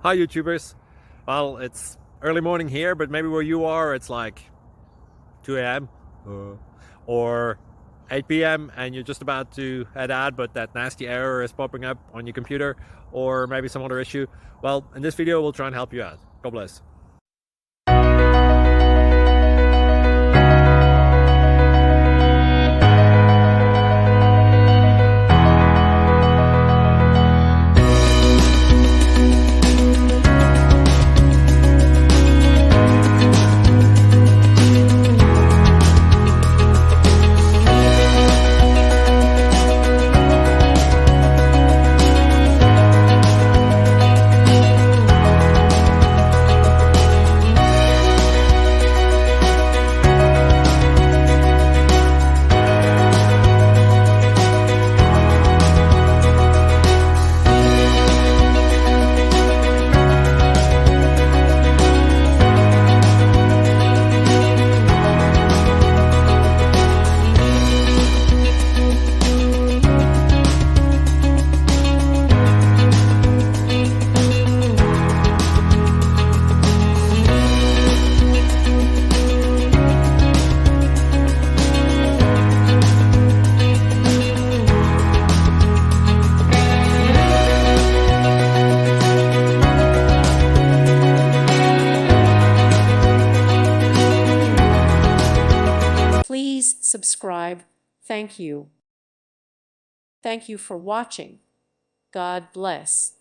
Hi YouTubers. Well, it's early morning here, but maybe where you are it's like 2 a.m. or 8 p.m. and you're just about to head out, but that nasty error is popping up on your computer, or maybe some other issue. Well, in this video we'll try and help you out. God bless. Please subscribe. Thank you. Thank you for watching. God bless.